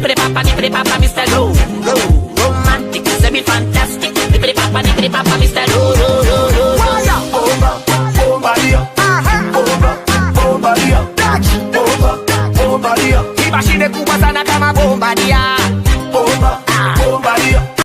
nippity papa, Mr. Low, low, romantic, semi fantastic. Nippity papa, Mr. Low, low, low, low. Bomba, bomba dia. Bomba, bomba dia. Bomba, bomba dia. Hii mashine kubwa sana kama bomba dia. Bomba, bomba dia.